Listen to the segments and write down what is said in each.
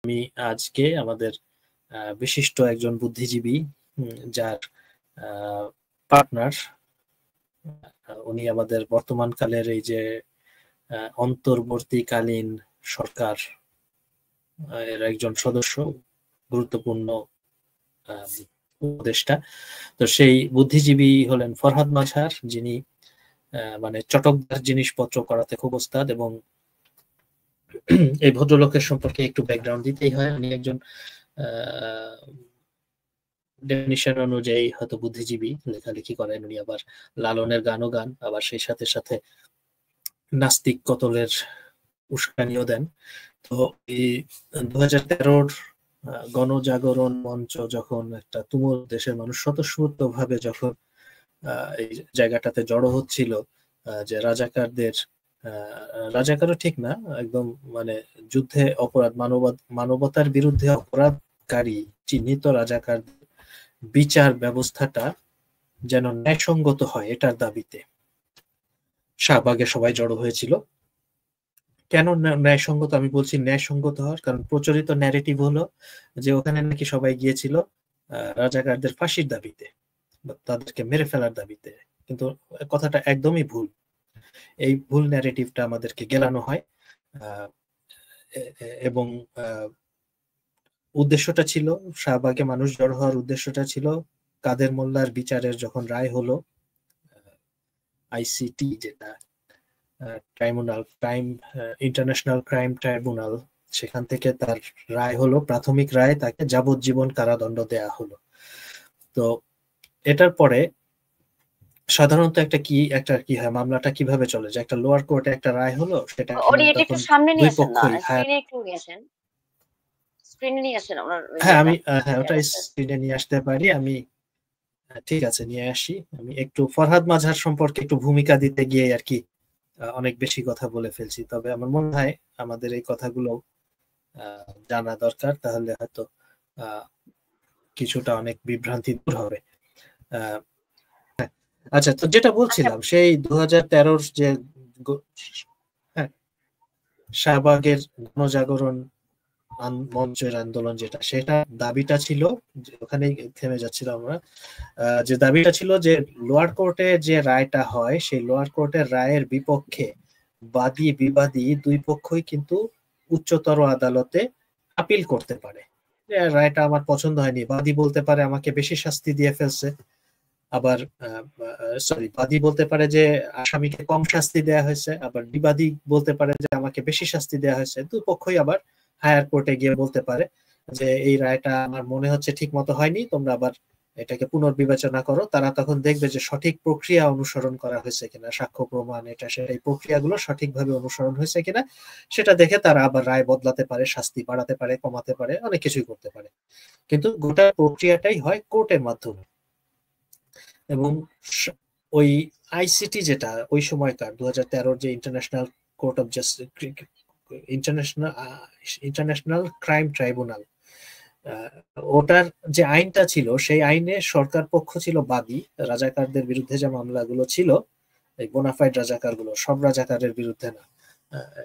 আমি আজকে আমাদের বিশিষ্ট একজন বুদ্ধিজীবী যার পার্টনার, উনি আমাদের বর্তমানকালের এই যে অন্তর্বর্তীকালীন সরকার এর একজন সদস্য, গুরুত্বপূর্ণ উপদেষ্টা। তো সেই বুদ্ধিজীবী হলেন ফরহাদ মাজহার, যিনি মানে চটকদার জিনিসপত্র করাতে খুব ওস্তাদ। এবং এই ভদ্রলোকের সম্পর্কে একটু ব্যাকগ্রাউন্ড দিতেই হয়। উনি একজন ডেফিনিশন অনুযায়ী হয়তো বুদ্ধিজীবী, লেখালেখি করেন। উনি আবার লালনের গানও গান, আবার সেই সাথে সাথে নাস্তিক কতলের উস্কানিও দেন। তো এই 2013 গণজাগরণ মঞ্চ যখন একটা তুমুল, দেশের মানুষ স্বতঃস্ফূর্ত ভাবে যখন এই জায়গাটাতে জড়ো হচ্ছিল, যে রাজাকারও ঠিক না, একদম মানে যুদ্ধে অপরাধ, মানবতার বিরুদ্ধে অপরাধকারী চিহ্নিত রাজাকার বিচার ব্যবস্থাটা যেন ন্যায়সঙ্গত হয়, এটার দাবিতে শাহবাগে সবাই জড়ো হয়েছিল। কেন ন্যায়সঙ্গত আমি বলছি? ন্যায়সঙ্গত হওয়ার কারণ প্রচলিত ন্যারেটিভ হলো যে ওখানে নাকি সবাই গিয়েছিল রাজাকারদের ফাঁসির দাবিতে, তাদেরকে মেরে ফেলার দাবিতে। কিন্তু কথাটা একদমই ভুল। এই ভুল ন্যারেটিভটা আমাদেরকে গেলানো হয়। এবং উদ্দেশ্যটা ছিল, শাহবাগে মানুষ জড়ো হওয়ার উদ্দেশ্যটা ছিল কাদের মোল্লার বিচারের যখন রায় হলো, আইসিটি যেটা ইন্টারন্যাশনাল ক্রাইম ট্রাইব্যুনাল, সেখান থেকে তার রায় হলো, প্রাথমিক রায়, তাকে যাবজ্জীবন কারাদণ্ড দেয়া হলো। তো এটার পরে সাধারণত একটা কি হয়, মামলাটা কিভাবে চলে, যে একটা লোয়ার কোর্টে একটা রায় হলো, সেটা একটু সামনে নিয়ে আসেন না, স্ক্রিনে একটু নিয়ে আসেন, স্ক্রিনে নিয়ে আসেন আপনার। হ্যাঁ, আমি ওটা স্ক্রিনে নিয়ে আসতে পারি। আমি ঠিক আছে, নিয়ে আসি। আমি একটু ফরহাদ মাজহার সম্পর্কে একটু ভূমিকা দিতে গিয়ে আর কি অনেক বেশি কথা বলে ফেলছি। তবে আমার মনে হয় আমাদের এই কথাগুলো জানা দরকার, তাহলে হয়তো কিছুটা অনেক বিভ্রান্তি দূর হবে। আচ্ছা, তো যেটা বলছিলাম, সেই 2013 যে শাহবাগের গণজাগরণ মঞ্চের আন্দোলন, সেটা দাবিটা ছিল, ওখানেই থেমে যাচ্ছিলাম আমরা, যে দাবিটা ছিল যে লোয়ার কোর্টে যে রায়টা হয়, সেই লোয়ার কোর্টের রায়ের বিপক্ষে বাদী বিবাদী দুই পক্ষই কিন্তু উচ্চতর আদালতে আপিল করতে পারে। রায়টা আমার পছন্দ হয়নি, বাদী বলতে পারে আমাকে বেশি শাস্তি দিয়ে ফেলছে, আবার বাদী বলতে পারে যে আসামিকে কম শাস্তি দেয়া হয়েছে, আবার বিবাদী বলতে পারে যে আমাকে বেশি শাস্তি দেয়া হয়েছে। দুই পক্ষই আবার হায়ার কোর্টে গিয়ে বলতে পারে যে এই রায়টা আমার মনে হচ্ছে ঠিক মতো হয়নি, তোমরা আবার এটাকে পুনর্বিবেচনা করো। তারা তখন দেখবে যে সঠিক প্রক্রিয়া অনুসরণ করা হয়েছে কিনা, সাক্ষ্য প্রমাণ এটা সেটা, এই প্রক্রিয়াগুলো সঠিকভাবে অনুসরণ হয়েছে কিনা, সেটা দেখে তারা আবার রায় বদলাতে পারে, শাস্তি বাড়াতে পারে, কমাতে পারে, অনেক কিছুই করতে পারে। কিন্তু গোটা প্রক্রিয়াটাই হয় কোর্টের মাধ্যমে। এবং ওই আইসিটি যেটা ওই সময়কার 2013 যে international court of justice, international crime tribunal, ওটার যে আইনটা ছিল, সেই আইনে সরকার পক্ষ ছিল বাদী। রাজাকারদের বিরুদ্ধে যে মামলাগুলো ছিল, এই বোনাফাইড রাজাকারগুলো, সব রাজাকারের বিরুদ্ধে না,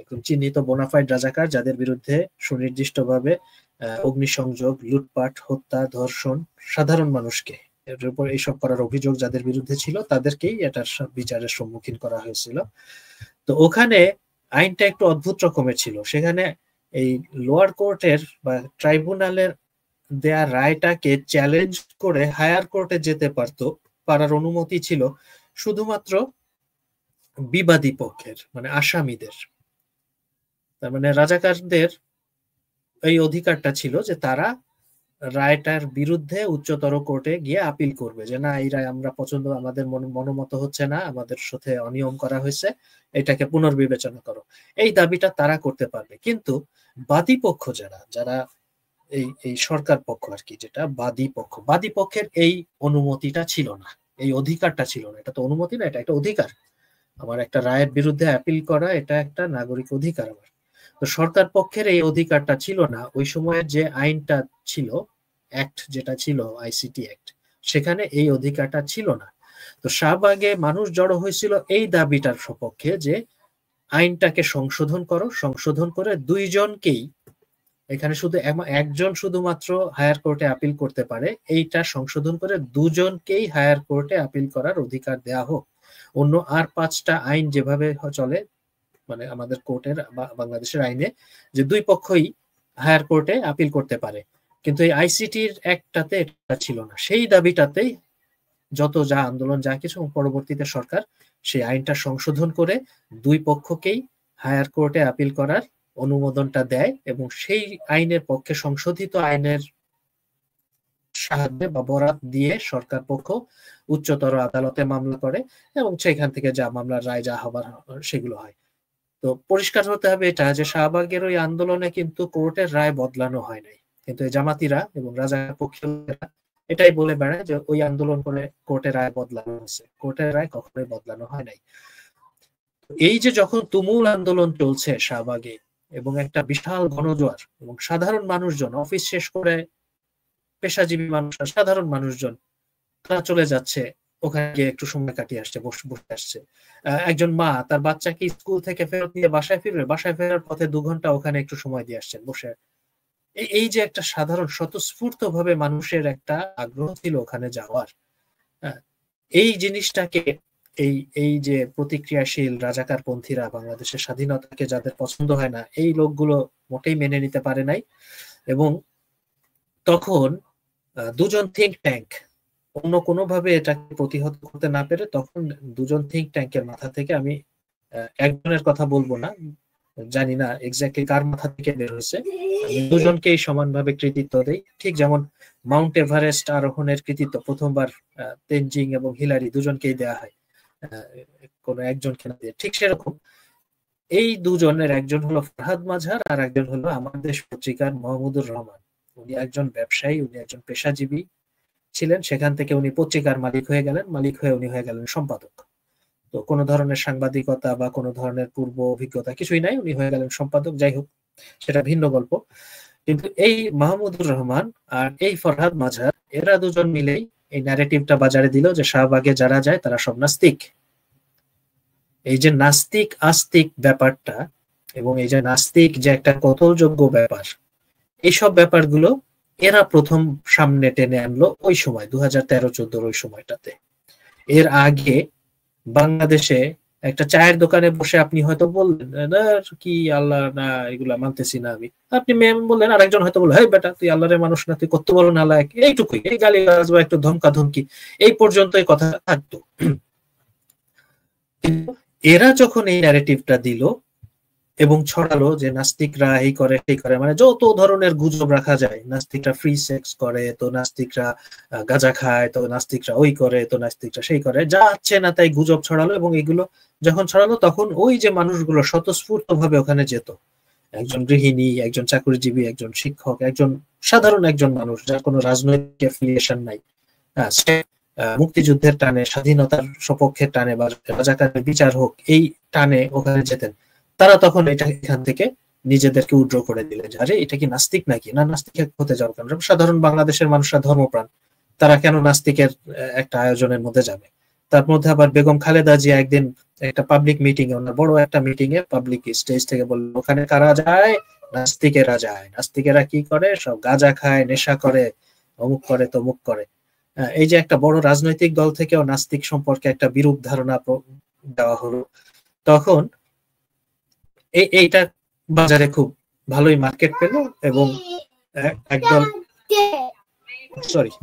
একদম চিহ্নিত বোনাফাইড রাজাকার যাদের বিরুদ্ধে সুনির্দিষ্টভাবে অগ্নিসংযোগ, লুটপাট, হত্যা, ধর্ষণ, সাধারণ মানুষকে এর উপর এইসব করার অভিযোগ যাদের বিরুদ্ধে ছিল, তাদেরকেই এটার বিচারের সম্মুখীন করা হয়েছিল। তো ওখানে আইনটা একটু অদ্ভুত রকমের ছিল। সেখানে এই লোয়ার কোর্টের বা ট্রাইব্যুনালের দেয়া রায়টাকে চ্যালেঞ্জ করে হায়ার কোর্টে যেতে পারার অনুমতি ছিল শুধুমাত্র বিবাদী পক্ষের, মানে আসামিদের। তার মানে রাজাকারদের এই অধিকারটা ছিল যে তারা রায়টার বিরুদ্ধে উচ্চতর কোর্টে গিয়ে আপিল করবে, যে না, এই রায় আমরা পছন্দ, আমাদের মনোমত হচ্ছে না, আমাদের সাথে অনিয়ম করা হয়েছে, এটাকে পুনর্বিবেচনা করো। এই দাবিটা তারা করতে পারবে। কিন্তু বাদী পক্ষ যারা এই সরকার পক্ষ আর কি, যেটা বাদী পক্ষের এই অনুমতিটা ছিল না, এই অধিকারটা ছিল না। এটা তো অনুমতি না, এটা একটা অধিকার। আমার একটা রায়ের বিরুদ্ধে আপিল করা, এটা একটা নাগরিক অধিকার আমার। তো সরকার পক্ষের এই অধিকারটা ছিল না। ওই সময়ের যে আইনটা ছিল, অ্যাক্ট যেটা ছিল, আইসিটি অ্যাক্ট, সেখানে এই অধিকারটা ছিল না। তো শাহবাগে মানুষ জড়ো হয়েছিল এই দাবিটার সপক্ষে যে আইনটাকে সংশোধন করো, সংশোধন করে দুইজনকেই এখানে শুধু একজন শুধুমাত্র হায়ার কোর্টে আপিল করতে পারে, এইটা সংশোধন করে দুজনকেই হায়ার কোর্টে আপিল করার অধিকার দেয়া হোক। অন্য আর 5টা আইন যেভাবে চলে, মানে আমাদের কোর্টের বাংলাদেশের আইনে, যে দুই পক্ষই হায়ার কোর্টে আপিল করতে পারে, কিন্তু এই আইসিটির একটাতে এটা ছিল না। সেই দাবিটাতেই যত যা আন্দোলন যা কিছু, পরবর্তীতে সরকার সেই আইনটা সংশোধন করে দুই পক্ষকেই হায়ার কোর্টে আপিল করার অনুমোদনটা দেয়, এবং সেই আইনের পক্ষে সংশোধিত আইনের সাহায্যে বা বরাত দিয়ে সরকার পক্ষ উচ্চতর আদালতে মামলা করে, এবং সেখান থেকে যা মামলার রায় যা হবার সেগুলো হয়। তো পরিষ্কার হতে হবে এটা যে শাহবাগের ওই আন্দোলনে কিন্তু কোর্টের রায় বদলানো হয় নাই, কিন্তু এই জামাতিরা এবং রাজার পক্ষীরা এটাই বলে বেড়ায় যে ওই আন্দোলন করে কোর্টের রায় বদলানো হয়েছে। কোর্টের রায় কখনোই বদলানো হয় নাই। এই যে যখন তুমুল আন্দোলন চলছে শাহবাগে, এবং একটা বিশাল গণজোয়ার, এবং সাধারণ মানুষজন অফিস শেষ করে পেশাজীবী মানুষ, সাধারণ মানুষজন তারা চলে যাচ্ছে ওখানে গিয়ে একটু সময় কাটিয়ে আসছে, বসে আসছে। একজন মা তার বাচ্চাকে স্কুল থেকে ফেরত নিয়ে বাসায় ফিরবে, বাসায় ফেরার পথে 2 ঘন্টা ওখানে একটু সময় দিয়ে আসছেন বসে। এই যে একটা সাধারণ স্বতঃস্ফূর্ত ভাবে মানুষের একটা আগ্রহ ছিল ওখানে যাওয়ার, এই জিনিসটাকে এই যে প্রতিক্রিয়াশীল রাজাকার পন্থীরা, বাংলাদেশের স্বাধীনতাকে যাদের পছন্দ হয় না, এই লোকগুলো মোটেই মেনে নিতে পারে নাই। এবং তখন দুজন থিঙ্ক ট্যাঙ্ক অন্য কোনোভাবে এটাকে প্রতিহত করতে না পেরে, তখন দুজন থিঙ্ক ট্যাঙ্কের মাথা থেকে, আমি একজনের কথা বলবো না, জানি না এক্স্যাক্টলি কার মাথা থেকে বের হয়েছে, আমি দুজনকেই সমানভাবে কৃতিত্ব দেই। ঠিক যেমন মাউন্ট এভারেস্ট আরোহণের কৃতিত্ব প্রথমবার তেনজিং এবং হিলারি দুজনকেই দেয়া হয়, কোনো একজনকে না দিয়ে, ঠিক সেরকম এই দুজনের একজন হলো ফরহাদ মাঝহার, আর একজন হলো আমার দেশ পত্রিকার মাহমুদুর রহমান। উনি একজন ব্যবসায়ী, উনি একজন পেশাজীবী ছিলেন, সেখান থেকে উনি পত্রিকার মালিক হয়ে গেলেন, মালিক হয়ে উনি হয়ে গেলেন সম্পাদক। তো কোনো ধরনের সাংবাদিকতা বা কোনো ধরনের পূর্ব অভিজ্ঞতা কিছুই নাই, উনি হয়ে গেলেন সম্পাদক। যাই হোক, সেটা ভিন্ন গল্প। কিন্তু এই মাহমুদুর রহমান আর এই ফরহাদ মাঝহার, এরা দুজন মিলেই এই ন্যারেটিভটা বাজারে দিল যে শাহবাগে যারা যায় তারা সব নাস্তিক। এই যে নাস্তিক আস্তিক ব্যাপারটা, এবং এই যে নাস্তিক যে একটা কতলযোগ্য ব্যাপার, এইসব ব্যাপারগুলো এরা প্রথম সামনে টেনে আনলো ওই সময় 2013-14 ওই সময়টাতে। এর আগে বাংলাদেশে একটা চায়ের দোকানে বসে আপনি হয়তো বললেন না কি আল্লাহ না, এগুলা মানতেছি না আমি, আপনি ম্যাম বললেন, আর একজন হয়তো বললো হ্যাঁ বেটা তুই আল্লাহরের মানুষ না, তুই কত বড় নালায়েক, এইটুকুই, এই গালি বা একটু ধমকা ধমকি, এই পর্যন্তই কথা থাকতো। কিন্তু এরা যখন এই ন্যারেটিভটা দিল এবং ছড়ালো যে নাস্তিকরা এই করে সেই করে, মানে যত ধরনের গুজব রাখা যায়, নাস্তিকরা ফ্রি সেক্স করে, তো নাস্তিকরা গাঁজা খায়, তো নাস্তিকরা ওই করে, তো নাস্তিকরা সেই করে, যা আছে না তাই গুজব ছড়ালো। এবং এগুলো যখন ছড়ালো তখন ওই যে মানুষগুলো স্বতঃস্ফূর্ত ভাবে ওখানে যেত, একজন গৃহিণী, একজন চাকরিজীবী, একজন শিক্ষক, একজন সাধারণ একজন মানুষ যার কোনো রাজনৈতিক অ্যাফিলিয়েশন নাই, মুক্তিযুদ্ধের টানে, স্বাধীনতার সপক্ষের টানে, বা রাজাকারের বিচার হোক এই টানে ওখানে যেতেন, তারা তখন এটা এখান থেকে নিজেদেরকে উইথড্র করে দিলেন যে আরে এটা কি নাস্তিক নাকি, না নাস্তিক হতে যাবো কেন, সাধারণ বাংলাদেশের মানুষরা ধর্মপ্রাণ, তারা কেন নাস্তিকের একটা আয়োজনের মধ্যে যাবে। তার মধ্যে আবার বেগম খালেদা জিয়া একদিন একটা পাবলিক মিটিং এ, ওনার বড় একটা মিটিং এ পাবলিক স্টেজ থেকে বলল ওখানে কারা যায়, নাস্তিকেরা যায়, নাস্তিকেরা কি করে, সব গাঁজা খায়, নেশা করে, অমুক করে তমুক করে। এই যে একটা বড় রাজনৈতিক দল থেকেও নাস্তিক সম্পর্কে একটা বিরূপ ধারণা দেওয়া হলো, তখন এইটা বাজারে খুব ভালোই মার্কেট পেল, এবং একদল সরি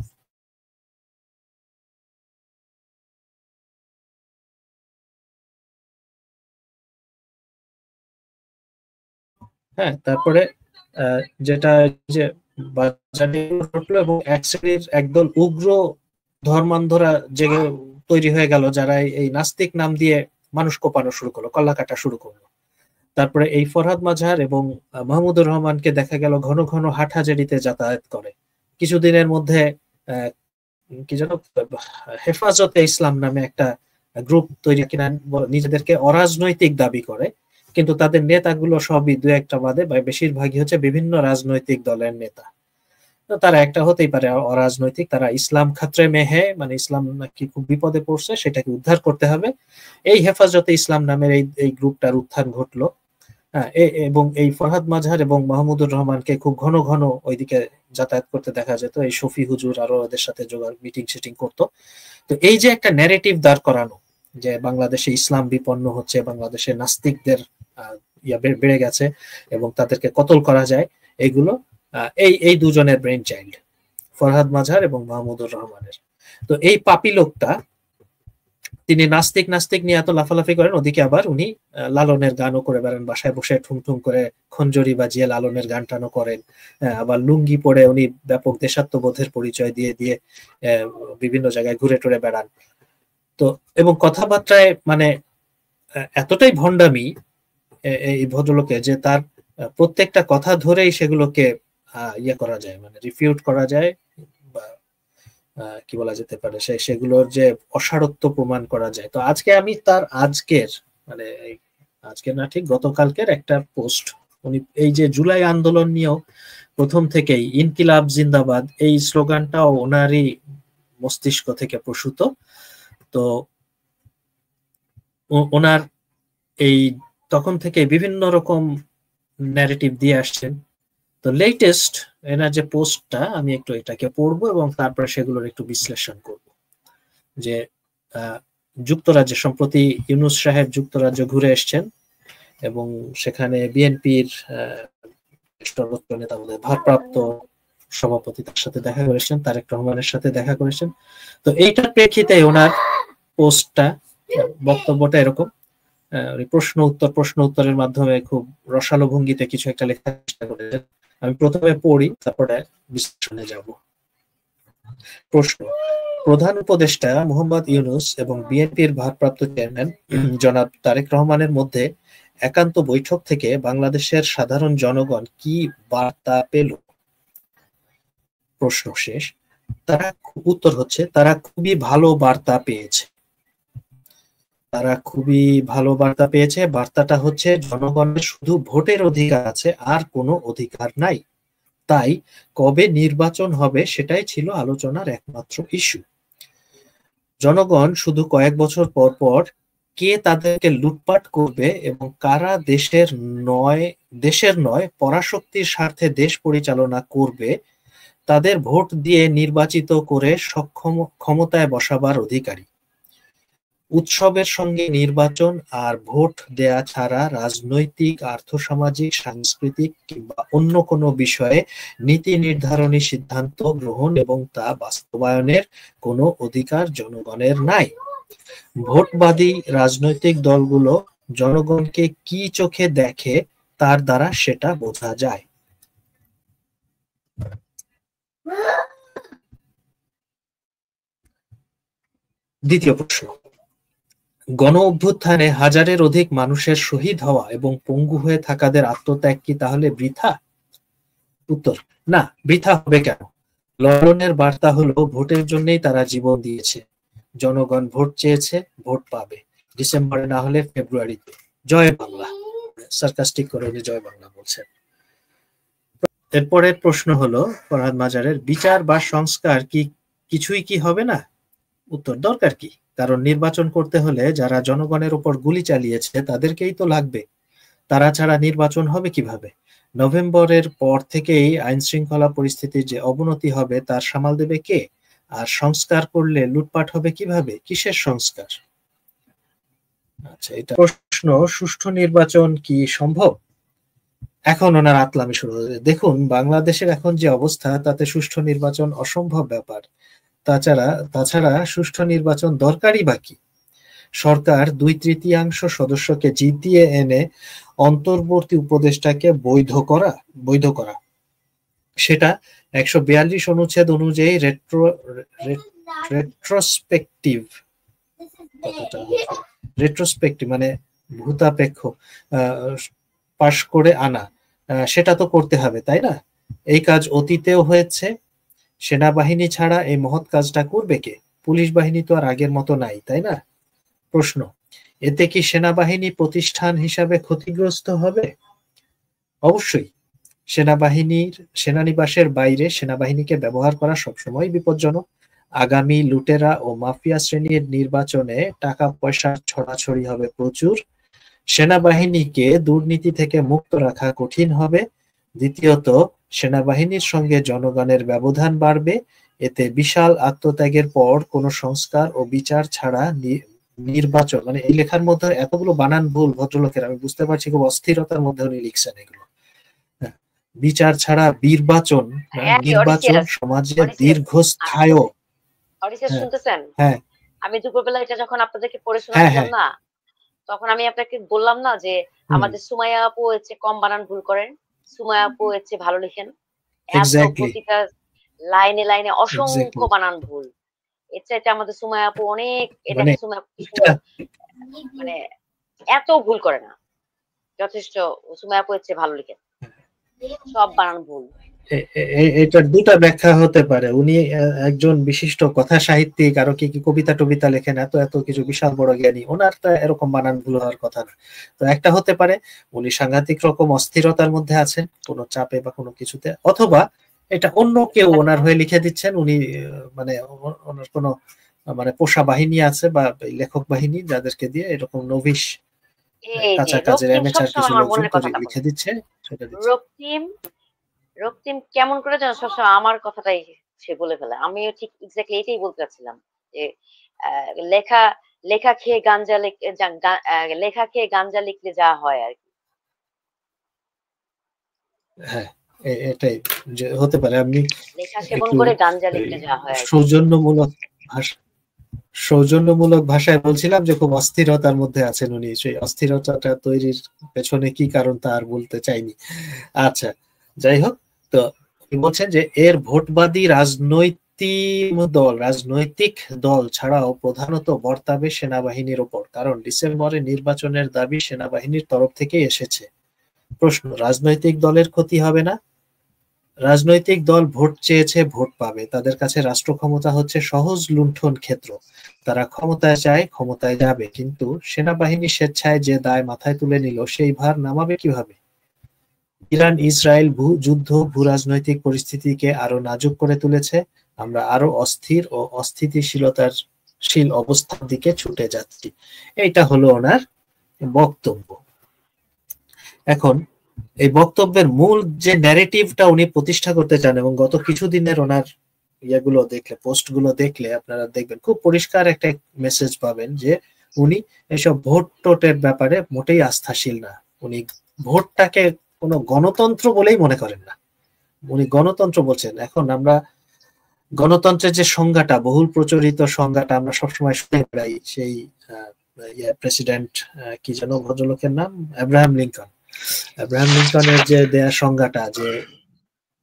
হ্যাঁ, তারপরে যেটা যে বাজারে ঘটলো, এবং এক শ্রেণীর একদল উগ্র ধর্মান্ধরা জেগে তৈরি হয়ে গেল, যারা এই নাস্তিক নাম দিয়ে মানুষ কোপানো শুরু করলো, কল্লা কাটা শুরু করলো। তারপরে এই ফরহাদ মাঝহার এবং মাহমুদুর রহমানকে দেখা গেল ঘন ঘন হাটহাজারিতে যাতায়াত করে। কিছুদিনের মধ্যে কি যেন হেফাজতে ইসলাম নামে একটা গ্রুপ তৈরি, কিনা নিজেদেরকে অরাজনৈতিক দাবি করে, কিন্তু তাদের নেতাগুলো সবই দু একটা বাদে বা বেশিরভাগই হচ্ছে বিভিন্ন রাজনৈতিক দলের নেতা। তো তারা একটা হতেই পারে অরাজনৈতিক, তারা ইসলাম খাতরে মেহে, মানে ইসলাম নাকি খুব বিপদে পড়ছে, সেটাকে উদ্ধার করতে হবে, এই হেফাজতে ইসলাম নামের এই গ্রুপটার উত্থান ঘটলো। এবং এই ফরহাদ মাঝহার এবং মাহমুদুর রহমানকে খুব ঘন ঘন ওইদিকে যাতায়াত করতে দেখা যেত। এই শফি হুজুর আরো ওদের সাথে মিটিং শিটিং করতো। তো এই যে একটা ন্যারেটিভ দাঁড় করানো যে বাংলাদেশে ইসলাম বিপন্ন হচ্ছে, বাংলাদেশে নাস্তিকদের বেড়ে গেছে এবং তাদেরকে কতল করা যায়, এগুলো এই দুজনের ব্রেন চাইল্ড, ফরহাদ মাঝহার এবং মাহমুদুর রহমানের। তো এই পাপি লোকটা তিনি নাস্তিক নাস্তিক নিয়ে এত লাফালাফি করেন, ওদিকে আবার উনি লালনের গানও করে বেড়ান, বাসায় বসে ঠুং ঠুং করে খঞ্জরি বাজিয়ে লালনের গান টানও করেন। আবার লুঙ্গি পরে উনি ব্যাপক দেশাত্মবোধের পরিচয় দিয়ে দিয়ে বিভিন্ন জায়গায় ঘুরে টুরে বেড়ান। তো এবং কথাবার্তায় মানে এতটাই ভণ্ডামি এই ভদ্রলোকে যে তার প্রত্যেকটা কথা ধরেই সেগুলোকে ইয়ে করা যায়, মানে রিফিউট করা যায়, বা কি বলা যেতে পারে, সেগুলোর যে অসারত্ব প্রমাণ করা যায়। তো আজকে আমি তার আজকের মানে আজকের না ঠিক গতকালকের একটা পোস্ট, উনি এই যে জুলাই আন্দোলন নিয়েও প্রথম থেকেই ইনকিলাব জিন্দাবাদ এই স্লোগানটাও ওনারই মস্তিষ্ক থেকে প্রসূত। তো ওনার এই তখন থেকে বিভিন্ন রকম ন্যারেটিভ দিয়ে আসছেন। তো লেটেস্ট এনার যে পোস্টটা, আমি একটু এটাকে পড়বো এবং তারপরে সেগুলোর একটু বিশ্লেষণ করব। যে যুক্তরাজ্যে সম্প্রতি ইউনূস সাহেব যুক্তরাজ্য ঘুরে এসছেন এবং সেখানে বিএনপির নেতা ভারপ্রাপ্ত সভাপতি তার সাথে দেখা করেছেন, তারেক রহমানের সাথে দেখা করেছেন। তো এইটার প্রেক্ষিতে ওনার পোস্টটা, বক্তব্যটা এরকম, প্রশ্ন উত্তরের মাধ্যমে খুব রসালো ভঙ্গিতে কিছু একটা লেখার চেষ্টা করেছেন। আমি প্রথমে পড়ি, তারপরে বিশ্লেষণে যাব। প্রশ্ন: প্রধান উপদেষ্টা মোহাম্মদ ইউনূস এবং বিএনপির ভারপ্রাপ্ত চেয়ারম্যান জনাব তারেক রহমানের মধ্যে একান্ত বৈঠক থেকে বাংলাদেশের সাধারণ জনগণ কি বার্তা পেল? প্রশ্ন শেষ। উত্তর হচ্ছে তারা খুবই ভালো বার্তা পেয়েছে। তারা খুবই ভালো বার্তা পেয়েছে। বার্তাটা হচ্ছে জনগণের শুধু ভোটের অধিকার আছে, আর কোনো অধিকার নাই। তাই কবে নির্বাচন হবে সেটাই ছিল আলোচনার একমাত্র ইস্যু। জনগণ শুধু কয়েক বছর পর পর কে তাদেরকে লুটপাট করবে এবং কারা দেশের নয় পরাশক্তির স্বার্থে দেশ পরিচালনা করবে তাদের ভোট দিয়ে নির্বাচিত করে ক্ষমতায় বসাবার অধিকারী। উৎসবের সঙ্গে নির্বাচন আর ভোট দেয়া ছাড়া রাজনৈতিক, আর্থসামাজিক, সাংস্কৃতিক কিংবা অন্য কোনো বিষয়ে নীতি নির্ধারণী সিদ্ধান্ত গ্রহণ এবং তা বাস্তবায়নের কোনো অধিকার জনগণের নাই। ভোটবাদী রাজনৈতিক দলগুলো জনগণকে কি চোখে দেখে তার দ্বারা সেটা বোঝা যায়। দ্বিতীয় প্রশ্ন: গণ অভ্যুত্থানে হাজারের অধিক মানুষের শহীদ হওয়া এবং পঙ্গু হয়ে থাকাদের আত্মত্যাগ কি তাহলে বৃথা? উত্তর: না, বৃথা হবে কেন? লন্ডনের বার্তা হলো ভোটের জন্যই তারা জীবন দিয়েছে। জনগণ ভোট চেয়েছে, ভোট পাবে, ডিসেম্বরে না হলে ফেব্রুয়ারিতে। জয় বাংলা। সার্কাস্টিক করে উনি জয় বাংলা বলছেন। এরপরের প্রশ্ন হলো ফরহাদ মাঝহারের, বিচার বা সংস্কার কি কিছুই কি হবে না? উত্তর: দরকার কি? কারণ নির্বাচন করতে হলে যারা জনগণের উপর গুলি চালিয়েছে তাদেরকেই তো লাগবে। তারা ছাড়া নির্বাচন হবে কিভাবে? নভেম্বরের পর থেকেই আইন শৃঙ্খলা পরিস্থিতির যে অবনতি হবে তার সামাল দেবে কে? আর সংস্কার করলে লুটপাট হবে কিভাবে? কিসের সংস্কার? আচ্ছা, এটা প্রশ্ন। সুষ্ঠু নির্বাচন কি সম্ভব? এখন ওনার আতলামি শুরু হয়েছে। দেখুন, বাংলাদেশের এখন যে অবস্থা তাতে সুষ্ঠু নির্বাচন অসম্ভব ব্যাপার। তাছাড়া সুষ্ঠু নির্বাচন দরকারই বা কি? সরকার 2/3 সদস্যকে জিতিয়ে এনে অন্তর্বর্তী উপদেষ্টাকে বৈধ করা, সেটা 142 অনুচ্ছেদ অনুযায়ী রেট্রোস্পেক্টিভ মানে ভূতাপেক্ষ পাশ করে আনা, সেটা তো করতে হবে, তাই না? এই কাজ অতীতেও হয়েছে। সেনাবাহিনী ছাড়া এই মহৎ কাজটা করবে কে? পুলিশ বাহিনী তো আর আগের মতো নাই, তাই না? প্রশ্ন: এতে কি সেনাবাহিনী প্রতিষ্ঠান হিসাবে ক্ষতিগ্রস্ত হবে? অবশ্যই। সেনানিবাসের বাইরে সেনাবাহিনীকে ব্যবহার করা সবসময় বিপজ্জনক। আগামী লুটেরা ও মাফিয়া শ্রেণীর নির্বাচনে টাকা পয়সা ছড়াছড়ি হবে প্রচুর। সেনাবাহিনীকে দুর্নীতি থেকে মুক্ত রাখা কঠিন হবে। দ্বিতীয়ত, সেনাবাহিনীর সঙ্গে জনগণের ব্যবধান বাড়বে। এতে বিশাল আত্মত্যাগের পর কোনো সংস্কার ও বিচার ছাড়া নির্বাচন, মানে এই লেখার মধ্যে এতগুলো বানান ভুল ভদ্রলোকের, আমি বুঝতে পারছি খুব অস্থিরতার মধ্যে উনি লিখছেন এগুলো। বিচার ছাড়া নির্বাচন সমাজে দীর্ঘস্থায়ী। শুনতেছেন? হ্যাঁ, আমি দুপুরবেলা এটা যখন আপনাদেরকে পড়ে শোনাচ্ছিলাম না, তখন আমি আপনাকে বললাম না যে আমাদের সুমাইয়া আপু হচ্ছে কম বানান ভুল করেন, সুমাইয়া আপু হচ্ছে ভালো লিখেন। প্রতিটা লাইনে লাইনে অসংখ্য বানান ভুল। এর চাইতে আমাদের সুমাইয়া আপু অনেক, এটা মানে এত ভুল করে না, যথেষ্ট। সুমাইয়া আপু হচ্ছে ভালো লিখেন, সব বানান ভুল। এটার দুটা ব্যাখ্যা হতে পারে। উনি একজন বিশিষ্ট কথা সাহিত্যিক, আরো কি কি কবিতা টবিতা লেখেন, এত এত কিছু, বিশাল বড় জ্ঞানী, ওনার তো এরকম বানান ভুল হওয়ার কথা না। তো একটা হতে পারে উনি সাংঘাতিক রকম অস্থিরতার মধ্যে আছেন কোনো চাপে বা কোনো কিছুতে, অথবা এটা অন্য কেউ ওনার হয়ে লিখে দিচ্ছেন। উনি মানে ওনার কোনো মানে পোষা বাহিনী আছে বা লেখক বাহিনী, যাদেরকে দিয়ে এরকম নভিশ কাঁচা কাজের অ্যামেচার কিছু লোকজন লিখে দিচ্ছে। রক্তিম কেমন করে যেন সবসময় আমার কথাটাই সে বলে ফেলে। আমিও ঠিক এক্স্যাক্টলি এটাই বলতে চাচ্ছিলাম যে লেখা খেয়ে গাঞ্জা লিখলে যা হয় আর কি। হ্যাঁ, এটাই যে হতে পারে। আমি লেখা সেবন করে গাঞ্জা লিখলে যা হয়, সৌজন্যমূলক ভাষায় বলছিলাম যে খুব অস্থিরতার মধ্যে আছেন উনি। সেই অস্থিরতাটা তৈরির পেছনে কি কারণ তা আর বলতে চাইনি। আচ্ছা, যাই হোক, তো বলছেন যে এর ভোটবাদী রাজনৈতিক দল ছাড়াও প্রধানত বর্তাবে সেনাবাহিনীর ওপর, কারণ ডিসেম্বরে নির্বাচনের দাবি সেনাবাহিনীর তরফ থেকে এসেছে। প্রশ্ন, রাজনৈতিক দলের ক্ষতি হবে না? রাজনৈতিক দল ভোট চেয়েছে, ভোট পাবে। তাদের কাছে রাষ্ট্র ক্ষমতা হচ্ছে সহজ লুণ্ঠন ক্ষেত্র। তারা ক্ষমতায় চায়, ক্ষমতায় যাবে, কিন্তু সেনাবাহিনী স্বেচ্ছায় যে দায় মাথায় তুলে নিল, সেই ভার নামাবে কিভাবে? ইরান ইসরায়েল যুদ্ধ ভূরাজনৈতিক পরিস্থিতিকে আরো নাজুক করে তুলেছে। আমরা আরো অস্থির ও অস্থিতিশীল অবস্থার দিকে ছুটে যাচ্ছি। এইটা হলো ওনার বক্তব্য। এখন এই বক্তব্যের মূল যে ন্যারেটিভটা উনি প্রতিষ্ঠা করতে চান, এবং গত কিছুদিনের ওনার ইয়েগুলো দেখলে, পোস্টগুলো দেখলে আপনারা দেখবেন খুব পরিষ্কার একটা মেসেজ পাবেন যে উনি এসব ভোট টোটের ব্যাপারে মোটেই আস্থাশীল না। উনি ভোটটাকে কোনো গণতন্ত্র বলেই মনে করেন না। উনি গণতন্ত্র বলছেন। এখন আমরা গণতন্ত্রের যে সংজ্ঞাটা, বহুল প্রচলিত সংজ্ঞাটা আমরা সবসময় শুনে বেড়াই, সেই প্রেসিডেন্ট কি যেন ভদ্রলোকের নাম, আব্রাহাম লিঙ্কনের যে দেয়া সংজ্ঞাটা, যে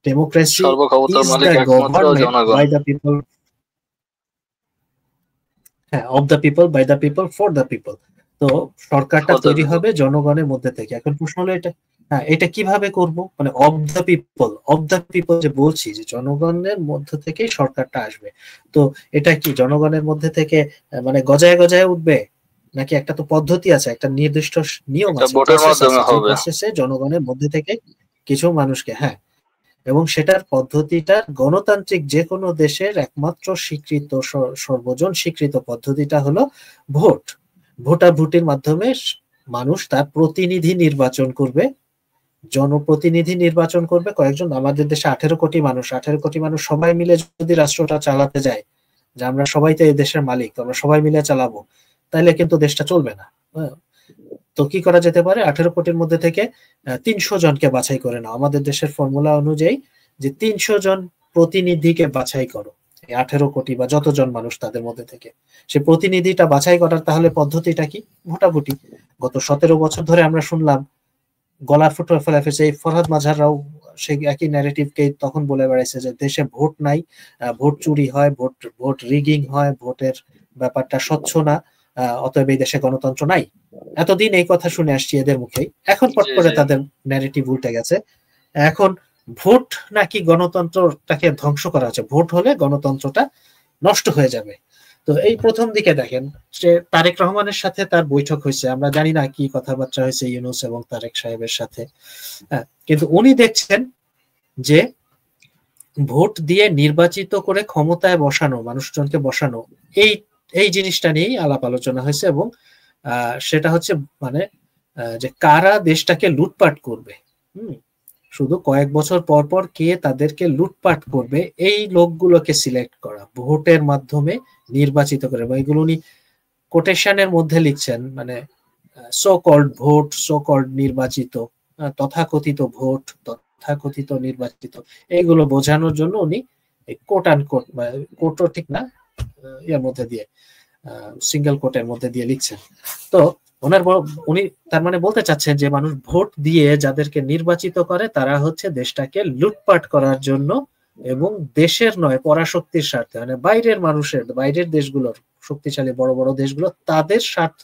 democracy is the government by the people, of the people, by the people, for the people. তো সরকারটা তৈরি হবে জনগণের মধ্যে থেকে। এখন প্রশ্ন হলো এটা কিভাবে করব? মানে অফ দ্য পিপল যে বলছি, যে জনগণের মধ্য থেকেই সরকারটা আসবে। তো এটা কি জনগণের মধ্যে থেকে মানে গজায় গজায় উঠবে, নাকি একটা তো পদ্ধতি আছে, একটা নির্দিষ্ট নিয়ম আছে, প্রসেসে জনগণের মধ্যে থেকে কিছু মানুষকে, এবং সেটার পদ্ধতিটা গণতান্ত্রিক যে কোনো দেশের একমাত্র স্বীকৃত, সর্বজন স্বীকৃত পদ্ধতিটা হলো ভোট। ভোটাভুটির মাধ্যমে মানুষ তার প্রতিনিধি নির্বাচন করবে, জনপ্রতিনিধি নির্বাচন করবে কয়েকজন। আমাদের দেশে 18 কোটি মানুষ সবাই মিলে যদি রাষ্ট্রটা চালাতে যায়, যে আমরা সবাই তো এই দেশের মালিক, তো আমরা সবাই মিলে চালাবো, তাহলে কিন্তু দেশটা চলবে না। তো কি করা যেতে পারে? 18 কোটির মধ্যে থেকে 300 জনকে বাছাই করে নাও। আমাদের দেশের ফর্মুলা অনুযায়ী যে 300 জন প্রতিনিধিকে বাছাই করো, 18 কোটি বা যতজন মানুষ তাদের মধ্যে থেকে সে প্রতিনিধিটা বাছাই করার। তাহলে পদ্ধতিটা কি? ভোটাভুটি। গত 17 বছর ধরে আমরা শুনলাম, গলা ফুটো ফেলে ফেলছে এই ফরহাদ মাঝাররাও সেই একই ন্যারেটিভকে তখন বলে বেড়াইছে যে দেশে ভোট নাই, ভোট চুরি হয়, ভোট রিগিং হয়, ভোটের ব্যাপারটা স্বচ্ছ না, অতএব এই দেশে গণতন্ত্র নাই। এতদিন এই কথা শুনে আসছি এদের মুখেই। এখন পট করে তাদের ন্যারেটিভ উল্টে গেছে। এখন ভোট নাকি গণতন্ত্রটাকে ধ্বংস করা হচ্ছে, ভোট হলে গণতন্ত্রটা নষ্ট হয়ে যাবে। তো এই প্রথম দিকে দেখেন যে তারেক রহমানের সাথে তার বৈঠক হয়েছে, আমরা জানি না কি কথাবার্তা হয়েছে ইউনূস এবং তারেক সাহেবের সাথে, কিন্তু উনি দেখছেন যে ভোট দিয়ে নির্বাচিত করে ক্ষমতায় বসানো, মানুষজনকে বসানো, এই জিনিসটা নিয়েই আলাপ আলোচনা হয়েছে। এবং সেটা হচ্ছে মানে যে কারা দেশটাকে লুটপাট করবে, শুধু কয়েক বছর পর পর কে তাদেরকে লুটপাট করবে এই লোকগুলোকে সিলেক্ট করা, ভোটের মাধ্যমে নির্বাচিত করে। এগুলো উনি কোটেশনের মধ্যে লিখছেন, মানে so called vote, so called নির্বাচিত, তথাকথিত ভোট, তথাকথিত নির্বাচিত, এইগুলো বোঝানোর জন্য উনি কোট অ্যান্ড কোট, কোটও ঠিক না, এর মধ্যে দিয়ে সিঙ্গেল কোটের মধ্যে দিয়ে লিখছেন। তো উনি তার মানে বলতে চাচ্ছেন যে মানুষ ভোট দিয়ে যাদেরকে নির্বাচিত করে তারা হচ্ছে দেশটাকে লুটপাট করার জন্য এবং দেশের নয় পরাশক্তির স্বার্থে, মানে বাইরের মানুষের, বাইরের দেশগুলোর, শক্তিশালী বড় বড় দেশগুলো, তাদের স্বার্থ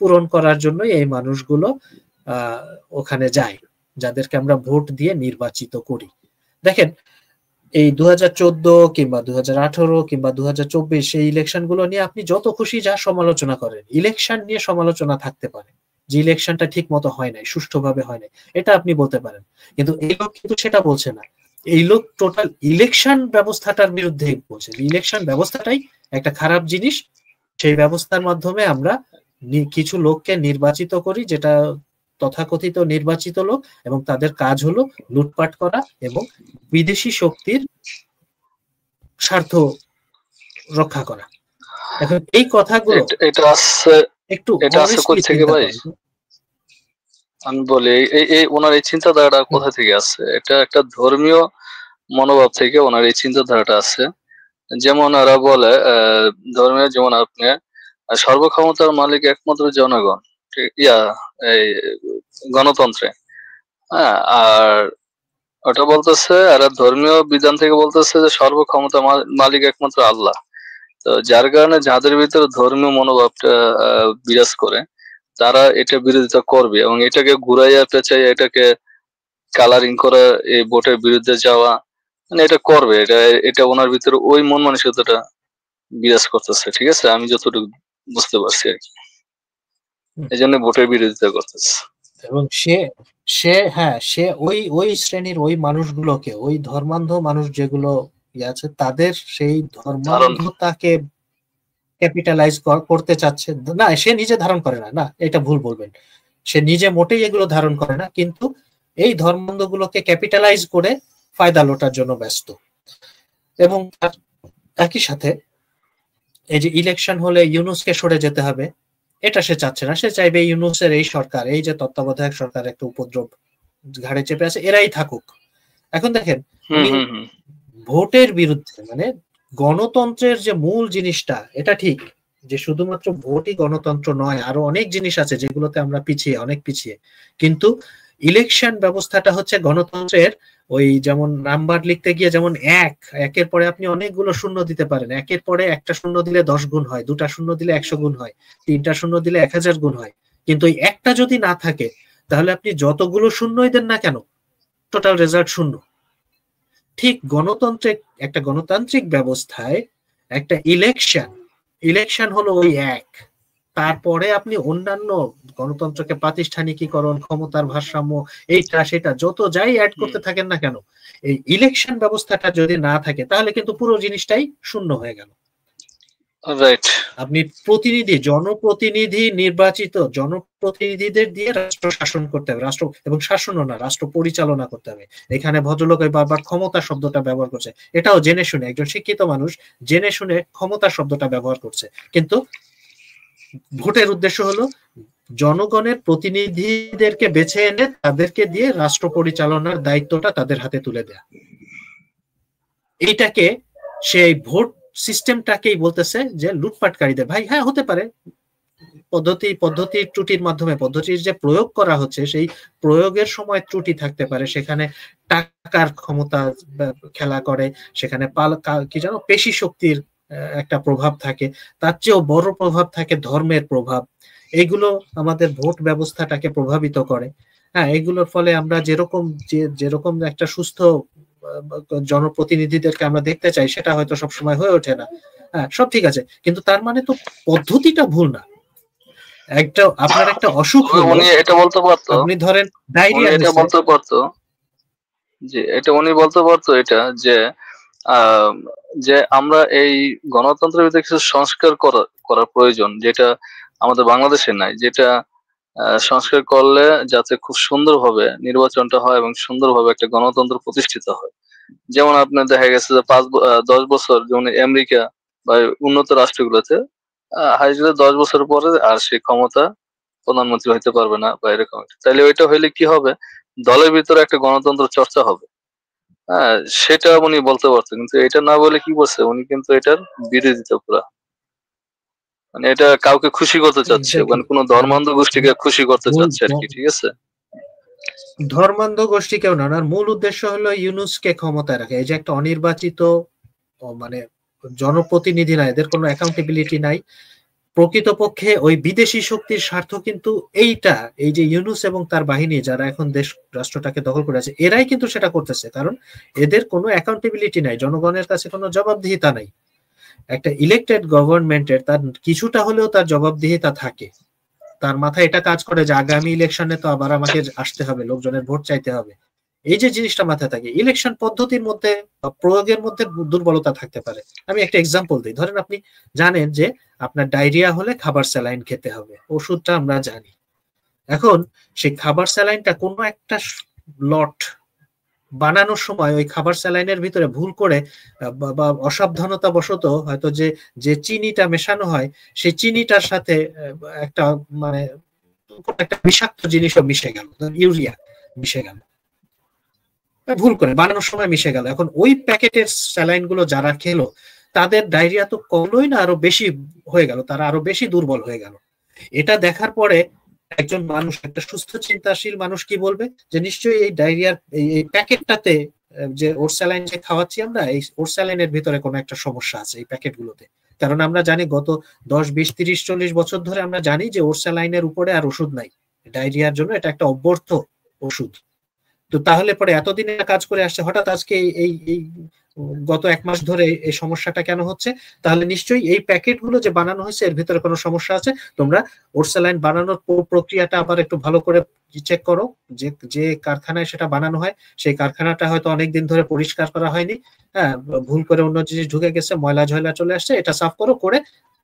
পূরণ করার জন্য এই মানুষগুলো ওখানে যায়, যাদেরকে আমরা ভোট দিয়ে নির্বাচিত করি। দেখেন এই 2014 কিংবা 2018 কিংবা 2024 এই ইলেকশন গুলো নিয়ে আপনি যত খুশি যা সমালোচনা করেন, ইলেকশন নিয়ে সমালোচনা থাকতে পারে যে ইলেকশনটা ঠিক মতো হয় নাই, সুষ্ঠুভাবে হয় নাই, এটা আপনি বলতে পারেন, কিন্তু এই লোক কিন্তু সেটা বলছে না। এই লোক টোটাল ইলেকশন ব্যবস্থাটার বিরুদ্ধে বলছে, ইলেকশন ব্যবস্থাটাই একটা খারাপ জিনিস, সেই ব্যবস্থার মাধ্যমে আমরা কিছু লোককে নির্বাচিত করি, যেটা তথাকথিত নির্বাচিত লোক, এবং তাদের কাজ হলো লুটপাট করা এবং বিদেশি শক্তির স্বার্থ রক্ষা করা। এখন এই কথাগুলো এটা আসছে কোথা থেকে ভাই? আমি বলি এই ওনার এই চিন্তাধারাটা কোথা থেকে আসছে? এটা একটা ধর্মীয় মনোভাব থেকে ওনার এই চিন্তাধারাটা আছে। যেমন ওরা বলে ধর্মীয়, যেমন আপনি সর্বক্ষমতার মালিক একমাত্র জনগণ, এই গণতন্ত্রে, হ্যাঁ, আর ওটা বলতেছে, আর ধর্মীয় বিধান থেকে বলতেছে যে সর্বক্ষমতা মালিক একমাত্র আল্লাহ। তো যার কারণে যাদের ভিতরে ধর্মীয় মনোভাবটা বিরাজ করে তারা এটা বিরোধিতা করবে এবং এটাকে ঘুরাইয়া পেঁচাইয়া এটাকে কালারিং করা, এই ভোটের বিরুদ্ধে যাওয়া, মানে এটা করবে। এটা ওনার ভিতরে ওই মন মানসিকতাটা বিরাজ করতেছে, ঠিক আছে, আমি যতটুকু বুঝতে পারছি আর কি, এই জন্য ভোটের বিরোধিতা করতেছে। এবং সে ওই শ্রেণীর ওই মানুষগুলোকে, ওই ধর্মান্ধ মানুষ যেগুলো আছে, তাদের সেই ধর্মান্ধতাকে ক্যাপিটালাইজ করতে চাচ্ছে। না, সে নিজে ধারণ করে না, এটা ভুল বলবেন, সে নিজে মোটেই এগুলো ধারণ করে না, কিন্তু এই ধর্মান্ধগুলোকে ক্যাপিটালাইজ করে ফায়দা লোটার জন্য ব্যস্ত। এবং একই সাথে এই যে ইলেকশন হলে ইউনূসকে সরে যেতে হবে, এটা সে চাচ্ছে না। সে চাইবে ইউনূসের এই সরকার, এই যে তত্ত্বাবধায়ক সরকার একটা উপদ্রব ঘাড়ে চেপে আছে, এরাই থাকুক। এখন দেখেন ভোটের বিরুদ্ধে, মানে গণতন্ত্রের যে মূল জিনিসটা, এটা ঠিক যে শুধুমাত্র ভোটই গণতন্ত্র নয়, আরো অনেক জিনিস আছে যেগুলোতে আমরা অনেক পিছিয়ে, কিন্তু ইলেকশন ব্যবস্থাটা হচ্ছে গণতন্ত্রের ওই, যেমন নাম্বার লিখতে গিয়ে যেমন একের পরে আপনি অনেকগুলো শূন্য দিতে পারেন, একের পরে একটা শূন্য দিলে 10 গুণ হয়, দুটা শূন্য দিলে 100 গুণ হয়, তিনটা শূন্য দিলে 1000 গুণ হয়, কিন্তু ওই একটা যদি না থাকে তাহলে আপনি যতগুলো শূন্যই দেন না কেন টোটাল রেজাল্ট শূন্য। ঠিক একটা গণতান্ত্রিক ব্যবস্থায় একটা ইলেকশন হলো ওই এক, তারপরে আপনি অন্যান্য গণতন্ত্রকে প্রাতিষ্ঠানিকীকরণ, ক্ষমতার ভারসাম্য, এইটা সেটা যত যাই অ্যাড করতে থাকেন না কেন, এই ইলেকশন ব্যবস্থাটা যদি না থাকে তাহলে কিন্তু পুরো জিনিসটাই শূন্য হয়ে গেল। আপনি জনপ্রতিনিধি নির্বাচিত জনপ্রতিনিধিদের দিয়ে রাষ্ট্র শাসন করতে হবে, রাষ্ট্র এবং শাসনও না, রাষ্ট্র পরিচালনা করতে হবে। এখানে ভদ্রলোক বারবার ক্ষমতা শব্দটা ব্যবহার করছে, এটাও জেনে শুনে, একজন শিক্ষিত মানুষ জেনে শুনে ক্ষমতা শব্দটা ব্যবহার করছে, কিন্তু ভোটের উদ্দেশ্য হলো জনগণের প্রতিনিধিদেরকে বেছে এনে তাদেরকে দিয়ে রাষ্ট্র পরিচালনার দায়িত্বটা তাদের হাতে তুলে দেয়া। এইটাকে সেই ভোট সিস্টেমটাকেই বলতেছে যে লুটপাটকারীদের। ভাই হ্যাঁ, হতে পারে পদ্ধতির ত্রুটির মাধ্যমে, পদ্ধতির যে প্রয়োগ করা হচ্ছে সেই প্রয়োগের সময় ত্রুটি থাকতে পারে, সেখানে টাকার ক্ষমতা খেলা করে, সেখানে কি জানো পেশি শক্তির একটা প্রভাব থাকে, তার চেয়েও বড় প্রভাব থাকে ধর্মের প্রভাব। এগুলো আমাদের ভোট ব্যবস্থাটাকে প্রভাবিত করে। হ্যাঁ, এগুলোর ফলে আমরা যেরকম একটা সুস্থ জনপ্রতিনিধিদেরকে আমরা দেখতে চাই সেটা হয়তো সবসময় হয়ে ওঠে না। হ্যাঁ, সব ঠিক আছে, কিন্তু তার মানে তো পদ্ধতিটা ভুল না। আপনার একটা অসুখ হলো, উনি এটা বলতে পারতো, আপনি ধরেন ডায়রিয়া, এটা বলতে পারতো যে উনি বলতে পারতো এটা যে আমরা এই গণতন্ত্রের ভিতরে কিছু সংস্কার করা প্রয়োজন, যেটা আমাদের বাংলাদেশে নাই, যেটা সংস্কার করলে যাতে খুব সুন্দরভাবে নির্বাচনটা হয় এবং সুন্দরভাবে একটা গণতন্ত্র প্রতিষ্ঠিত হয়। যেমন আপনার দেখা গেছে যে 10 বছর যেমন আমেরিকা বা উন্নত রাষ্ট্রগুলোতে হাইস্ট 10 বছর পরে আর সেই ক্ষমতা প্রধানমন্ত্রী হইতে পারবে না বা এরকম। তাইলে ওইটা হইলে কি হবে, দলের ভিতরে একটা গণতন্ত্র চর্চা হবে। হ্যাঁ, সেটা উনি বলতে পারতেন, কিন্তু এটা না বলে কি করছে উনি, কিন্তু এটার বিরোধিতা পুরা। মানে এটা কাউকে খুশি করতে চাচ্ছে, মানে কোন ধর্মান্ধ গোষ্ঠীকে খুশি করতে চাচ্ছে আর কি, ঠিক আছে? ধর্মান্ধ গোষ্ঠী কেউ না, ওনার মূল উদ্দেশ্য হলো ইউনুসকে ক্ষমতায় রাখা। এই যে একটা অনির্বাচিত মানে জনপ্রতিনিধি নাই, এদের কোনো অ্যাকাউন্টেবিলিটি নাই। প্রকৃতপক্ষে ওই বিদেশি শক্তির স্বার্থ কিন্তু এইটা, এই যে ইউনুস এবং তার বাহিনী যারা এখন দেশ রাষ্ট্রটাকে দখল করে আছে, এরাই কিন্তু সেটা করতেছে। কারণ এদের কোনো অ্যাকাউন্টেবিলিটি নাই, জনগণের কাছে কোনো জবাবদিহিতা নাই। একটা ইলেক্টেড গভর্নমেন্টের তার কিছুটা হলেও তার জবাবদিহিতা থাকে, তার মাথায় এটা কাজ করে যে আগামী ইলেকশনে তো আবার আমাকে আসতে হবে, লোকজনের ভোট চাইতে হবে। এই যে জিনিসটা মাথায় থাকে, ইলেকশন পদ্ধতির মধ্যে প্রয়োগের মধ্যে দুর্বলতা থাকতে পারে। আমি একটা এক্সাম্পল দিই। ধরেন আপনি জানেন যে আপনার ডায়রিয়া হলে খাবার স্যালাইন খেতে হবে, ওষুধটা আমরা জানি। এখন সেই খাবার স্যালাইনটা কোনো একটা লট বানানোর সময় ওই খাবার স্যালাইনের ভিতরে ভুল করে বা অসাবধানতা বশত হয়তো যে চিনিটা মেশানো হয় সেই চিনিটার সাথে একটা মানে একটা বিষাক্ত জিনিসও মিশে গেল, ইউরিয়া মিশে গেল, ভুল করে বানানোর সময় মিশে গেল। এখন ওই প্যাকেটের স্যালাইন গুলো যারা খেলো তাদের ডায়রিয়া তো কমলোই না, আরো বেশি হয়ে গেল, তারা আরো বেশি দুর্বল হয়ে গেল। এটা দেখার পরে একজন মানুষ, একটা সুস্থ চিন্তাশীল মানুষ কি বলবে যে নিশ্চয়ই এই ডায়রিয়ার এই প্যাকেটটাতে যে ওর স্যালাইন যে খাওয়াচ্ছি আমরা, এই ওর স্যালাইনের ভিতরে কোনো একটা সমস্যা আছে এই প্যাকেটগুলোতে। কারণ আমরা জানি গত 10, 20, 30, 40 বছর ধরে আমরা জানি যে ওর স্যালাইনের উপরে আর ওষুধ নাই ডায়রিয়ার জন্য, এটা একটা অব্যর্থ ওষুধ। তো তাহলে পরে এতদিনে কাজ করে আসছে, হঠাৎ আজকে এই গত 1 মাস ধরে এই সমস্যাটা কেন হচ্ছে? তাহলে নিশ্চয়ই এই প্যাকেটগুলো যে বানানো হয়েছে এর ভিতরে কোনো সমস্যা আছে। তোমরা ওরসালাইন বানানোর প্রক্রিয়াটা আবার একটু ভালো করে চেক করো, যে কারখানায় সেটা বানানো হয় সেই কারখানাটা হয়তো অনেকদিন ধরে পরিষ্কার করা হয়নি, হ্যাঁ, ভুল করে অন্য জিনিস ঢুকে গেছে, ময়লা ঝয়লা চলে আসছে, এটা সাফ করো, করে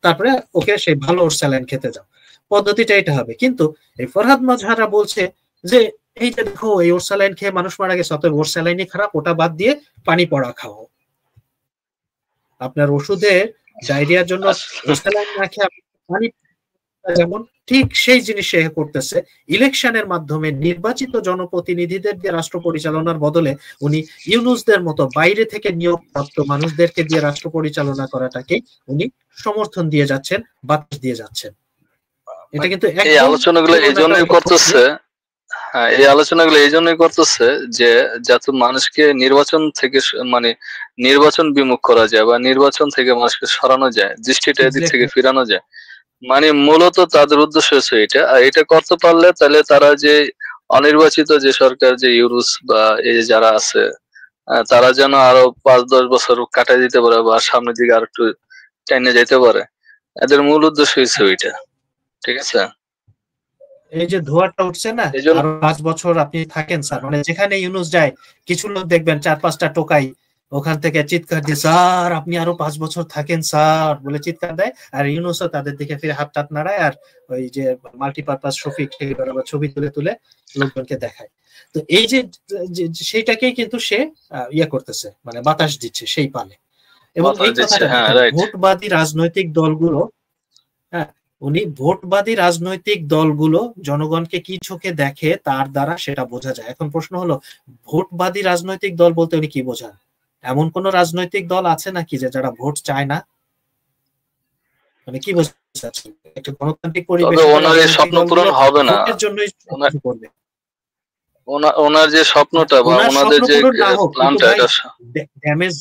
তারপরে ওকে সেই ভালো ওরসালাইন খেতে যাও। পদ্ধতিটা এটা হবে। কিন্তু এই ফরহাদ মাজহাররা বলছে যে এই যে দেখো এই ওরসালাইন খেয়ে মানুষ মারা গেছে, অতএব ওরসালাইনই খারাপ, ওটা বাদ দিয়ে পানি পড়া খাও। আপনার ওষুধে ডায়রিয়ার জন্য ওরসালাইন না খেয়ে পানি, যেমন ঠিক সেই জিনিস সে করতেছে ইলেকশনের মাধ্যমে নির্বাচিত জনপ্রতিনিধিদের দিয়ে রাষ্ট্র পরিচালনার বদলে উনি ইউনুসদের মতো বাইরে থেকে নিয়োগপ্রাপ্ত মানুষদেরকে দিয়ে রাষ্ট্র পরিচালনা করাটাকে উনি সমর্থন দিয়ে যাচ্ছেন, বাতাস দিয়ে যাচ্ছেন। এটা কিন্তু এই আলোচনাগুলো এই জন্যই করতেছে, হ্যাঁ, এই আলোচনাগুলো এই জন্যই করতেছে যে যাতে মানুষকে নির্বাচন থেকে মানে নির্বাচন বিমুখ করা যায় বা নির্বাচন থেকে মানুষকে সরানো যায়, দৃষ্টিটা এদিক থেকে ফিরানো যায়। মানে মূলত তাদের উদ্দেশ্য হচ্ছে এটা। আর এটা করতে পারলে তাহলে তারা যে অনির্বাচিত যে সরকার, যে ইউরুস বা এই যারা আছে, তারা যেন আরো 5-10 বছর কাটাই দিতে পারে বা সামনের দিকে আর একটু টাইনে যেতে পারে। এদের মূল উদ্দেশ্য হচ্ছে ওইটা, ঠিক আছে? এই যে ধোঁয়াটা উঠছে না, আরো 5 বছর আপনি থাকেন স্যার, মানে যেখানে ইউনুস যায় কিছু লোক দেখবেন 4-5টা টোকাই ওখান থেকে চিৎকার দিয়ে স্যার আপনি আরো 5 বছর থাকেন স্যার বলে চিৎকার দেয়, আর ইউনুসও তাদের দিকে ফিরে হাত টাত নাড়ায় আর ওই যে মাল্টিপারপাস শফিক ছবি তুলে তুলে লোকজনকে দেখায়। তো এই যে সেইটাকেই কিন্তু সে ইয়ে করতেছে, মানে বাতাস দিচ্ছে সেই পালে। এবং এই কথাটা ভোটবাদী রাজনৈতিক দলগুলো, হ্যাঁ, উনি ভোটবাদী রাজনৈতিক দলগুলো জনগণকে কি চোখে দেখে তার দ্বারা সেটা বোঝা যায়। এখন প্রশ্ন হলো ভোটবাদী রাজনৈতিক দল বলতে উনি কি বোঝান? এমন কোন রাজনৈতিক দল আছে নাকি যে যারা ভোট চায় না? মানে কি বোঝাচ্ছেন? একটা গণতান্ত্রিক পরিবেশে ওনার এই স্বপ্ন পূরণ হবে না, ভোটের জন্যই করবে। ওনার যে স্বপ্নটা বা ওনাদের যে প্ল্যানটা, এটা ড্যামেজ,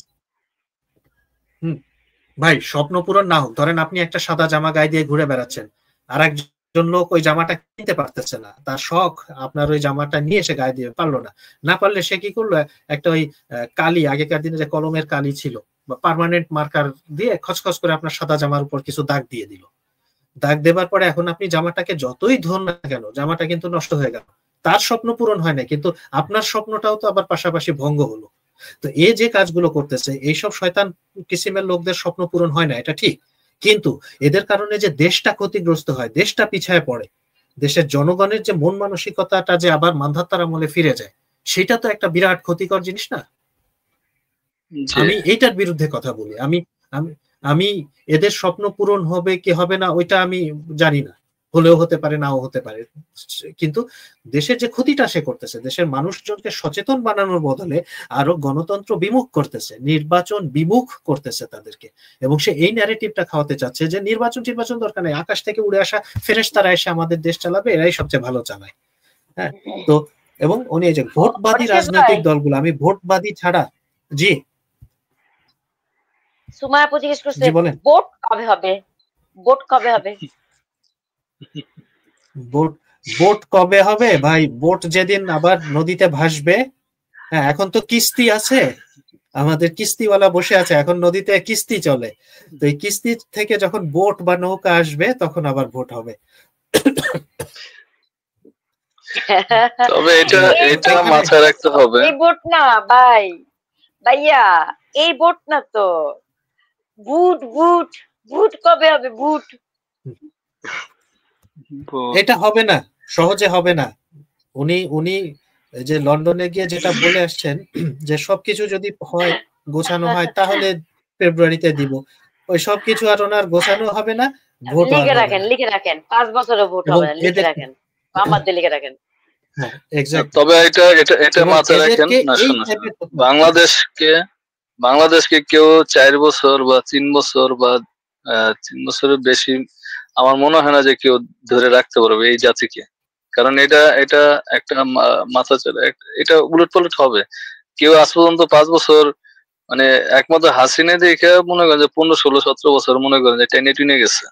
ভাই স্বপ্ন পূরণ না হোক, ধরেন আপনি একটা সাদা জামা গায়ে দিয়ে ঘুরে বেড়াচ্ছেন, আর একজন লোক ওই জামাটা কিনতে পারতেছে না, তার শখ আপনার ওই জামাটা নিয়ে এসে গায়ে দিয়ে পারলো না পারলে সে কি করলো, একটা ওই কালি, আগেকার দিনে যে কলমের কালি ছিল বা পার্মানেন্ট মার্কার দিয়ে খচখচ করে আপনার সাদা জামার উপর কিছু দাগ দিয়ে দিল। দাগ দেবার পরে এখন আপনি জামাটাকে যতই ধরুন না কেন জামাটা কিন্তু নষ্ট হয়ে গেল, তার স্বপ্ন পূরণ হয় না, কিন্তু আপনার স্বপ্নটাও তো আবার পাশাপাশি ভঙ্গ হলো। তো এই যে কাজগুলো করতেছে এইসব শয়তান কিসিমের লোকদের স্বপ্ন পূরণ হয় না, এটা ঠিক, কিন্তু এদের কারণে যে দেশটা ক্ষতিগ্রস্ত হয়, দেশটা পিছায় পড়ে, দেশের জনগণের যে মন মানসিকতাটা যে আবার মান্ধাতার আমলে ফিরে যায়, সেটা তো একটা বিরাট ক্ষতিকর জিনিস না? আমি এইটার বিরুদ্ধে কথা বলি। আমি এদের স্বপ্ন পূরণ হবে কি হবে না ওইটা আমি জানি না, হলেও হতে পারে, নাও হতে পারে, কিন্তু দেশের যে ক্ষতিটা সে করতেছে, দেশের মানুষজনকে সচেতন বানানোর বদলে আরো গণতন্ত্র বিমুখ করতেছে, নির্বাচন বিমুখ করতেছে তাদেরকে, এবং সে এই ন্যারেটিভটা খাওয়াতে চাচ্ছে যে নির্বাচন দরকার নেই, আকাশ থেকে উড়ে আসা ফেরেশতারা এসে আমাদের দেশ চালাবে, এরাই সবচেয়ে ভালো চালায়। হ্যাঁ, তো এবং উনি এই যে ভোটবাদী রাজনৈতিক দলগুলো, আমি ভোটবাদী ছাড়া, জি সুমাইয়া আপু জিজ্ঞেস করছে ভোট কবে হবে, ভোট কবে হবে? ভোট কবে হবে ভাই? ভোট যেদিন আবার নদীতে ভাসবে। হ্যাঁ, এখন তো কিস্তি আছে, আমাদের কিস্তিওয়ালা বসে আছে, এখন নদীতে কিস্তি চলে, তো এই কিস্তি থেকে যখন বোট বা নৌকা আসবে তখন আবার ভোট হবে। তবে এটা মাথায় রাখতে হবে, এই ভোট না ভাইয়া, এই ভোট না তো, ভোট কবে হবে? ভোট এটা হবে না, সহজে হবে না। উনি যে লন্ডনে গিয়ে যেটা বলে আসছেন যে সবকিছু যদি হয়, গোছানো হয়, তাহলে ফেব্রুয়ারিতে দিব, ওই সবকিছু আর ওনার গোছানো হবে না, ভোট লিখে রাখেন 5 বছরে ভোট হবে না, লিখে রাখেন, আমার দিয়ে লিখে রাখেন। হ্যাঁ, এক্স্যাক্টলি। তবে এটা মাথায় রাখেন না, শুনুন, বাংলাদেশকে কেউ 4 বছর বা 3 বছর বা 3 বছরের বেশি আমার মনে হয় না যে কেউ ধরে রাখতে পারবে এই জাতিকে, কারণ এটা একটা মাথা চলে, এটা উলটপালট হবে। কেউ আজ পর্যন্ত 5 বছর মানে একমাত্র হাসিনা দেখে মনে করেন যে 15, 16, 17 বছর মনে করেন যে টেনে টুনে গেছে।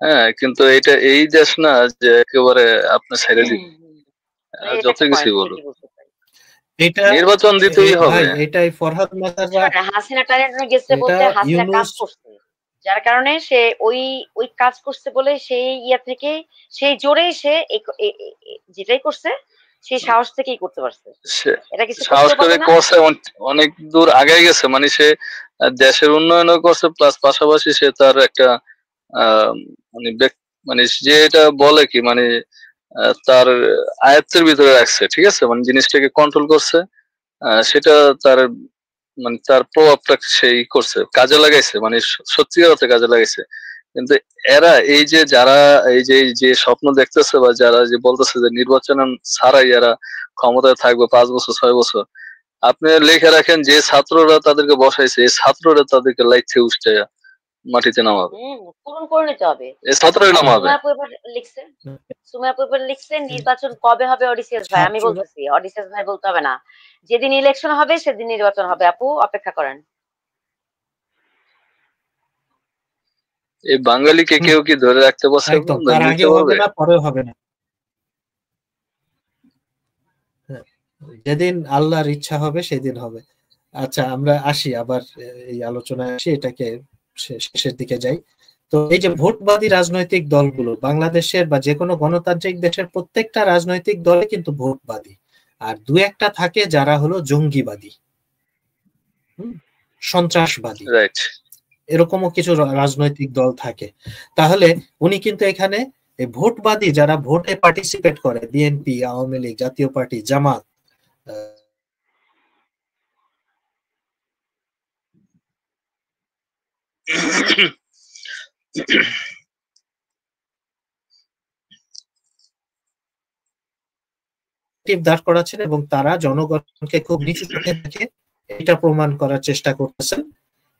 হ্যাঁ, কিন্তু এটা এই দেশ না যে একেবারে আপনি ছেড়ে দিন, যত কিছু বলুন, এটা নির্বাচন দিতেই হবে। এটাই ফরহাদ মাহতারা হাসিনা টাইনে গেছে বলতে হাসিনা কাজ করছে, যার কারণে সে ওই কাজ করছে বলে সেই ইয়া থেকে সেই জোরে সে যেটাই করছে সেই সাহস থেকেই করতে পারছে। এটা কিছু সাহস করে করছে, অনেক দূর আগে গেছে, মানে সে দেশের উন্নয়নও করছে, প্লাস পাশাপাশি সে তার একটা মানে যে এটা বলে কি মানে তার আয়ত্তের ভিতরে রাখছে, ঠিক আছে, মানে জিনিসটাকে কন্ট্রোল করছে, সেটা তার মানে তার প্রভাবটা সেই করছে, কাজে লাগাইছে, মানে সত্যিকার অর্থে কাজে লাগাইছে। কিন্তু এরা এই যে যারা এই যে স্বপ্ন দেখতেছে বা যারা যে বলতেছে যে নির্বাচন ছাড়াই এরা ক্ষমতায় থাকবে 5 বছর 6 বছর, আপনি লিখে রাখেন যে ছাত্ররা তাদেরকে বসাইছে, এই ছাত্ররা তাদেরকে লাইছে উঠে মাটিতে নামাবে, পূরণ করে নিতে হবে, এই ছাত্রই নামাবে। সুমাইয়া আপু লিখছে নির্বাচন কবে হবে অডিসিয়াস ভাই, আমি বলতেছি অডিসিয়াস ভাই বলতে হবে না, যেদিন ইলেকশন হবে সেদিন নির্বাচন হবে, আপু অপেক্ষা করেন। এই বাঙালিকে কেউ কি ধরে রাখতে পারছে? তার আগে হবে না, পরেও হবে না, যেদিন আল্লাহর ইচ্ছা হবে সেদিন হবে। আচ্ছা, আমরা আসি আবার এই আলোচনায় আসি, এটাকে শেষের দিকে যাই। তো এই যে ভোটবাদী রাজনৈতিক দলগুলো, বাংলাদেশের বা যে কোনো গণতান্ত্রিক দেশের প্রত্যেকটা রাজনৈতিক দলে কিন্তু ভোটবাদী, আর 2-1টা থাকে যারা হলো জঙ্গিবাদী, সন্ত্রাসবাদী, এরকমও কিছু রাজনৈতিক দল থাকে। তাহলে উনি কিন্তু এখানে ভোটবাদী যারা ভোটে পার্টিসিপেট করে, বিএনপি, আওয়ামী লীগ, জাতীয় পার্টি, জামাত, দাঁড় করাচ্ছেন এবং তারা জনগণকে খুব নিচু চোখে দেখে এটা প্রমাণ করার চেষ্টা করতেছেন।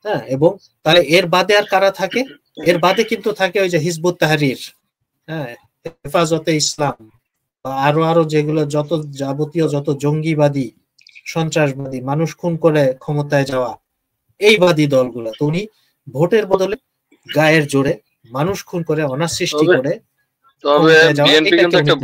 হ্যাঁ, এবং তাহলে এর বাদে আর কারা থাকে? এর বাদে কিন্তু থাকে ওই যে হিজবুত তাহরির, হ্যাঁ, হেফাজতে ইসলাম, আরো যেগুলো যত যাবতীয় যত জঙ্গিবাদী, সন্ত্রাসবাদী, মানুষ খুন করে ক্ষমতায় যাওয়া এইবাদী দলগুলো, তো উনি ভোটের বদলে গায়ের জোরে মানুষ খুন করে, অনার সৃষ্টি করে তবে বিএনপি কিন্তু একটা